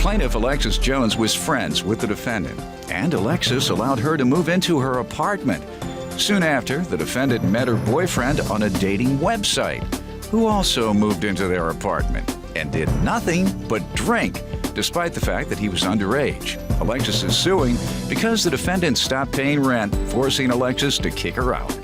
Plaintiff Alexis Jones was friends with the defendant, and Alexis allowed her to move into her apartment. Soon after, the defendant met her boyfriend on a dating website, who also moved into their apartment and did nothing but drink, despite the fact that he was underage. Alexis is suing because the defendant stopped paying rent, forcing Alexis to kick her out.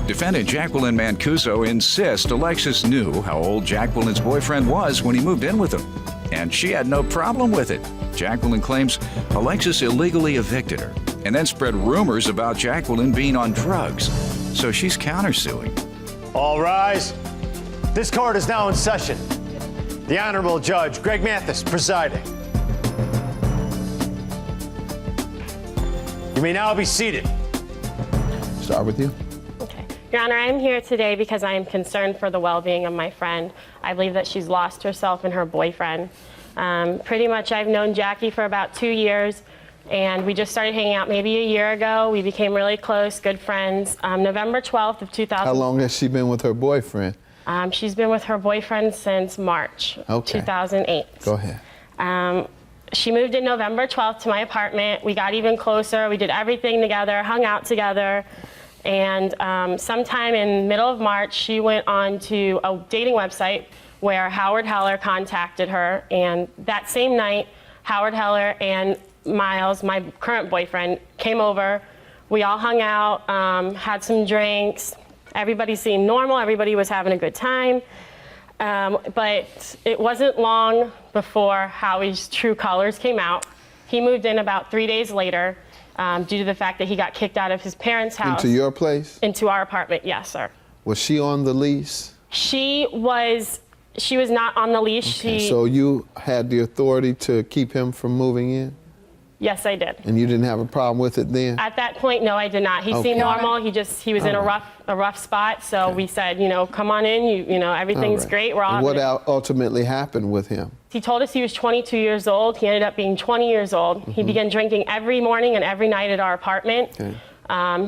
Defendant Jacqueline Mancuso insists Alexis knew how old Jacqueline's boyfriend was when he moved in with him, and she had no problem with it. Jacqueline claims Alexis illegally evicted her and then spread rumors about Jacqueline being on drugs, so she's countersuing. All rise. This court is now in session. The Honorable Judge Greg Mathis presiding. You may now be seated. Start with you. Okay. Your Honor, I am here today because I am concerned for the well-being of my friend. I believe that she's lost herself and her boyfriend. Pretty much I've known Jackie for about 2 years, and we just started hanging out maybe a year ago. We became really close, good friends. November 12th of 2000. How long has she been with her boyfriend? She's been with her boyfriend since March 2008. Go ahead. She moved in November 12th to my apartment. We got even closer. We did everything together, hung out together. And sometime in middle of March, she went on to a dating website where Howard Heller contacted her. And that same night, Howard Heller and Miles, my current boyfriend, came over. We all hung out, had some drinks. Everybody seemed normal. Everybody was having a good time. But it wasn't long before Howie's true colors came out. He moved in about 3 days later due to the fact that he got kicked out of his parents' house. Into your place? Into our apartment, yes, sir. Was she on the lease? She was not on the leash. Okay. So you had the authority to keep him from moving in? Yes, I did. And you didn't have a problem with it then? At that point, no, I did not. He seemed normal. He was in a rough spot. So we said, come on in. You know, everything's great. We're all. And what ultimately happened with him? He told us he was 22 years old. He ended up being 20 years old. He began drinking every morning and every night at our apartment.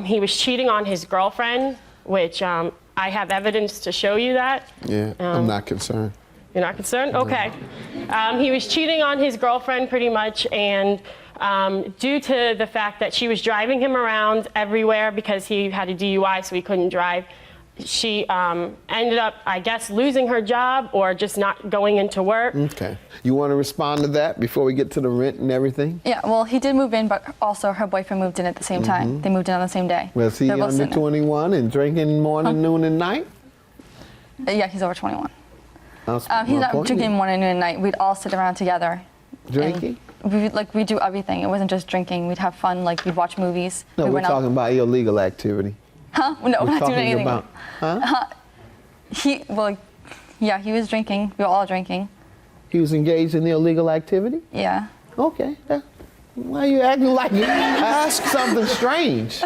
He was cheating on his girlfriend, which I have evidence to show you that. Yeah, I'm not concerned. You're not concerned? Okay. He was cheating on his girlfriend pretty much, and due to the fact that she was driving him around everywhere because he had a DUI, so he couldn't drive, she ended up, I guess, losing her job or just not going into work. Okay. You want to respond to that before we get to the rent and everything? Yeah, well, he did move in, but also her boyfriend moved in at the same time. They moved in on the same day. Was he under 21 and drinking morning, noon, and night? Yeah, he's over 21. He's not drinking morning, noon, and night. We'd all sit around together. Drinking? We'd do everything. It wasn't just drinking. We'd have fun, we'd watch movies. No, we're talking about illegal activity. Huh? No, we're not doing anything. Yeah, he was drinking. We were all drinking. He was engaged in illegal activity? Yeah. Okay. Why are you acting like you asked something strange?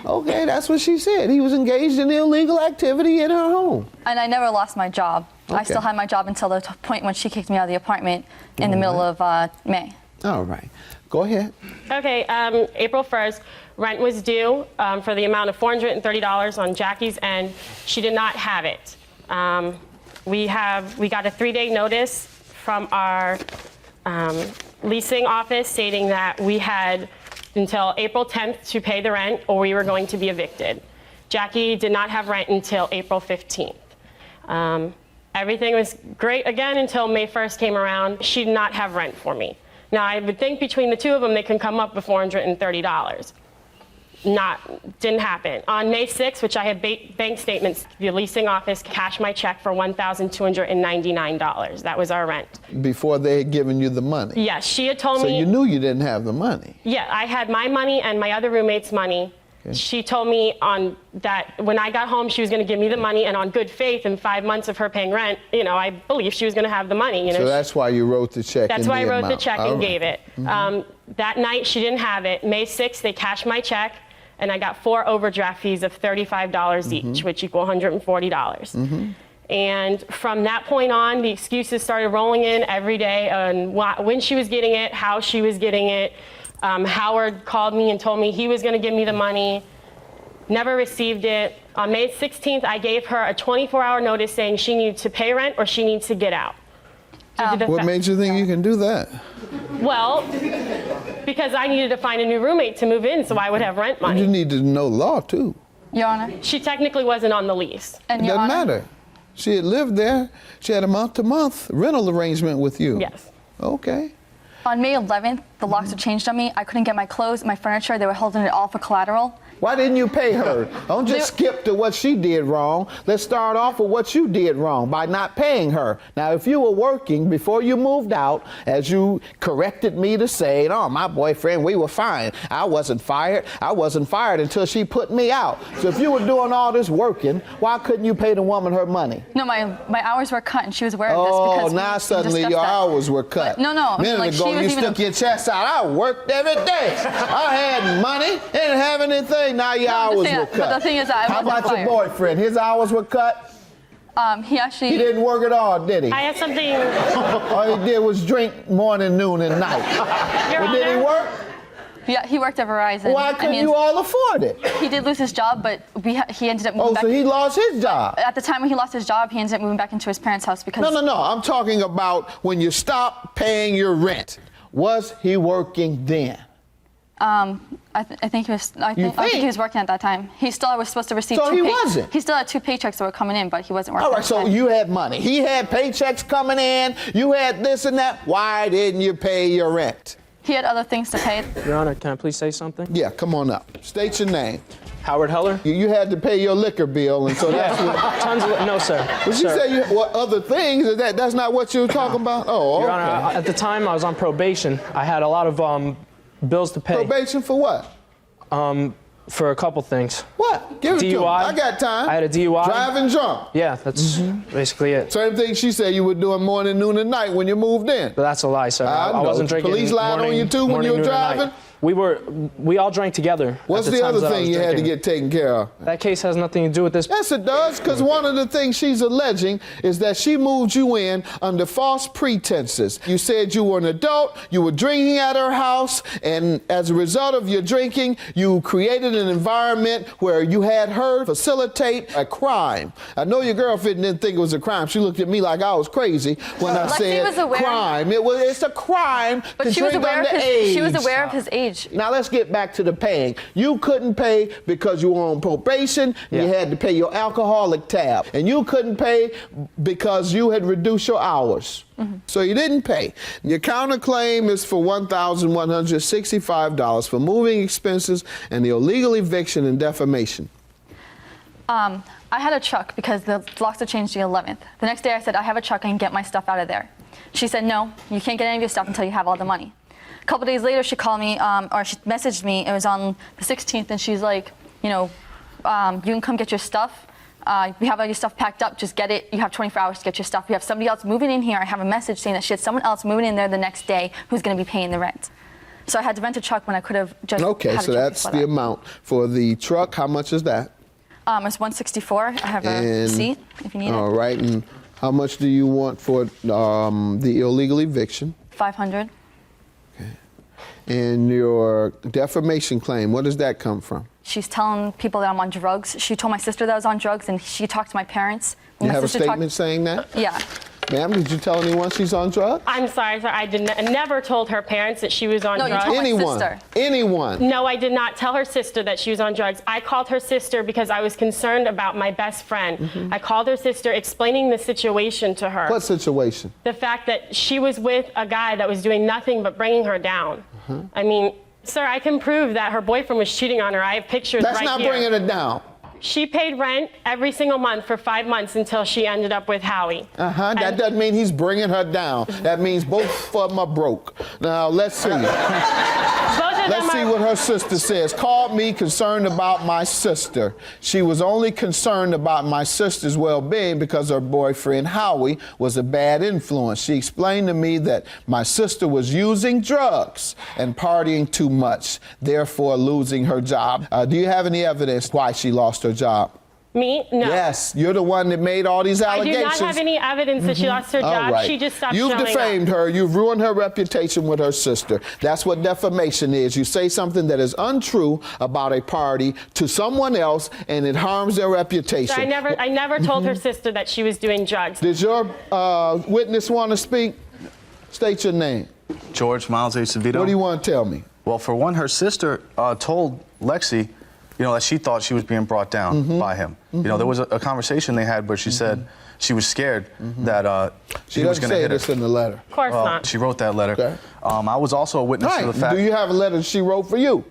Okay, that's what she said. He was engaged in illegal activity in her home. And I never lost my job. Okay. I still had my job until the point when she kicked me out of the apartment in the middle of May. All right. Go ahead. Okay. April 1st, rent was due for the amount of $430 on Jackie's end. She did not have it. We got a 3-day notice from our leasing office stating that we had until April 10th to pay the rent or we were going to be evicted. Jackie did not have rent until April 15th. Everything was great again until May 1st came around. She did not have rent for me. Now, I would think between the two of them, they can come up with $430. Didn't happen. On May 6th, which I have bank statements, the leasing office cashed my check for $1,299. That was our rent. Before they had given you the money? Yes, she had told me. So you knew you didn't have the money? Yeah, I had my money and my other roommate's money. Okay. She told me that when I got home, she was going to give me the money, and on good faith, in 5 months of her paying rent, I believed she was going to have the money. So that's why you wrote the check. That's why I wrote the check and gave it. That night, she didn't have it. May 6th, they cashed my check, and I got 4 overdraft fees of $35 each, which equal $140. And from that point on, the excuses started rolling in every day on when she was getting it, how she was getting it. Howard called me and told me he was going to give me the money. Never received it. On May 16th, I gave her a 24-hour notice saying she needed to pay rent or she needs to get out. What made you think you can do that? Well, because I needed to find a new roommate to move in so I would have rent money. You need to know law, too. Your Honor. She technically wasn't on the lease. And It Your doesn't Honor. matter. She had lived there. She had a month-to-month rental arrangement with you. Yes. Okay. On May 11th, the locks were changed on me. I couldn't get my clothes, my furniture. They were holding it all for collateral. Why didn't you pay her? Don't just skip to what she did wrong. Let's start off with what you did wrong by not paying her. Now, if you were working before you moved out, as you corrected me to say, oh, my boyfriend, we were fine. I wasn't fired. I wasn't fired until she put me out. So if you were doing all this working, why couldn't you pay the woman her money? No, my hours were cut, and she was aware of this Oh, because now we suddenly discussed your that. hours were cut. But no. A minute like, ago, she was you even stuck your chest out. I worked every day. I had money, didn't have anything. Now your hours were cut. But the thing is that I How wasn't about your fired. boyfriend? His hours were cut? He actually. He didn't work at all, did he? I have something. All he did was drink morning, noon, and night. Your Well, did he Honor? work? Yeah, he worked at Verizon. Why and couldn't you all afford it? He did lose his job, but he ended up moving Oh, back. so he lost his job. At the time when he lost his job, he ended up moving back into his parents' house because. No. I'm talking about when you stopped paying your rent. Was he working then? I think he was. I think he was working at that time. He still was supposed to receive. So he wasn't? He still had 2 paychecks that were coming in, but he wasn't working. All right, so you had money. He had paychecks coming in. You had this and that. Why didn't you pay your rent? He had other things to pay. Your Honor, can I please say something? Yeah, come on up. State your name. Howard Heller? You had to pay your liquor bill, and so that's what. Tons of, no, sir. But you Sir. say what other things? That's not what you were talking about? Oh, okay. Your Honor, at the time I was on probation. I had a lot of bills to pay. Probation for what? For a couple things. What? Give it to me. DUI. I got time. I had a DUI. Driving drunk. Yeah, that's basically it. Same thing she said you were doing morning, noon, and night when you moved in. But that's a lie, sir. I know. wasn't drinking. Police lied on you too when morning, you were noon, and night. driving? We all drank together. What's at the times other that I thing was you had to drinking. get taken care of? That case has nothing to do with this. Yes, it does, because one of the things she's alleging is that she moved you in under false pretenses. You said you were an adult, you were drinking at her house, and as a result of your drinking, you created an environment where you had her facilitate a crime. I know your girlfriend didn't think it was a crime. She looked at me like I was crazy when I Lexi said was aware. crime. It's a crime But to she was drink aware of underage. she was aware of his age. Now let's get back to the paying. You couldn't pay because you were on probation. Yeah. You had to pay your alcoholic tab. And you couldn't pay because you had reduced your hours. So you didn't pay. Your counterclaim is for $1,165 for moving expenses and the illegal eviction and defamation. I had a truck because the locks were changed the 11th. The next day I said, I have a truck, I can get my stuff out of there. She said, no, you can't get any of your stuff until you have all the money. A couple days later, she called me, or she messaged me. It was on the 16th, and she's like, you can come get your stuff. We have all your stuff packed up. Just get it. You have 24 hours to get your stuff. We have somebody else moving in here. I have a message saying that she had someone else moving in there the next day who's going to be paying the rent. So I had to rent a truck when I could have just Okay, had a so truck that's before the that. amount for the truck. How much is that? It's $164. I have a receipt if you need All it. right, and how much do you want for the illegal eviction? $500. And your defamation claim, where does that come from? She's telling people that I'm on drugs. She told my sister that I was on drugs, and she talked to my parents. You My have a sister talked- statement saying that? Yeah. Ma'am, did you tell anyone she's on drugs? I'm sorry, sir. I never told her parents that she was on No, you drugs. told my Anyone? sister. Anyone? No, I did not tell her sister that she was on drugs. I called her sister because I was concerned about my best friend. I called her sister explaining the situation to her. What situation? The fact that she was with a guy that was doing nothing but bringing her down. I mean, sir, I can prove that her boyfriend was cheating on her. I have pictures That's right not here. bringing it down. She paid rent every single month for 5 months until she ended up with Howie. That And- doesn't mean he's bringing her down. That means both of them are broke. Now, let's see. Both of them Let's see are- what her sister says. Called me concerned about my sister. She was only concerned about my sister's well-being because her boyfriend, Howie, was a bad influence. She explained to me that my sister was using drugs and partying too much, therefore losing her job. Do you have any evidence why she lost her job? Me? No. Yes, you're the one that made all these I do allegations. not have any evidence that she lost her All job. right. She just stopped You've showing defamed up. her. You've ruined her reputation with her sister. That's what defamation is. You say something that is untrue about a party to someone else, and it harms their reputation. So I never told her sister that she was doing drugs. Did your witness want to speak? State your name. George Miles Acevedo. What do you want to tell me? Well, for one, her sister told Lexi, that she thought she was being brought down by him. There was a conversation they had where she said she was scared that She he was doesn't going to say hit her. this in the letter. Of course not. She wrote that letter. Okay. I was also a witness to the fact. Do you have a letter she wrote for you?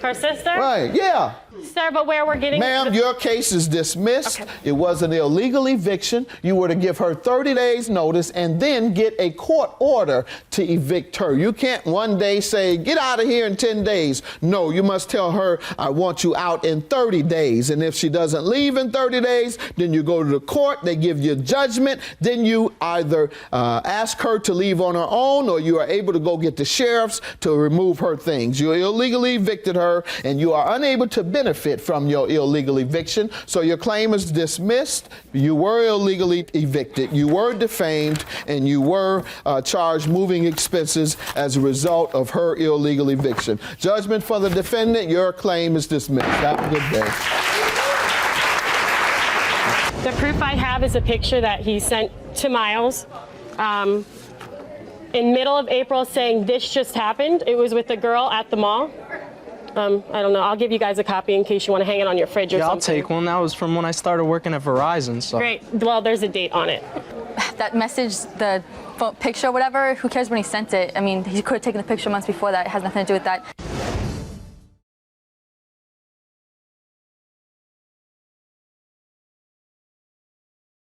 Her sister? Right, yeah. Sir, but where we're getting... Ma'am, your case is dismissed. Okay. It was an illegal eviction. You were to give her 30 days notice and then get a court order to evict her. You can't one day say, get out of here in 10 days. No, you must tell her, I want you out in 30 days. And if she doesn't leave in 30 days, then you go to the court, they give you judgment, then you either ask her to leave on her own or you are able to go get the sheriffs to remove her things. You illegally evicted her and you are unable to benefit from your illegal eviction. So your claim is dismissed. You were illegally evicted. You were defamed and you were charged moving expenses as a result of her illegal eviction. Judgment for the defendant, your claim is dismissed. Have a good day. The proof I have is a picture that he sent to Miles in middle of April saying this just happened. It was with a girl at the mall. I don't know. I'll give you guys a copy in case you want to hang it on your fridge or Yeah, something. I'll take one. That was from when I started working at Verizon. So. Great. Well, there's a date on it. That message, the picture, whatever, who cares when he sent it? I mean, he could have taken the picture months before that. It has nothing to do with that.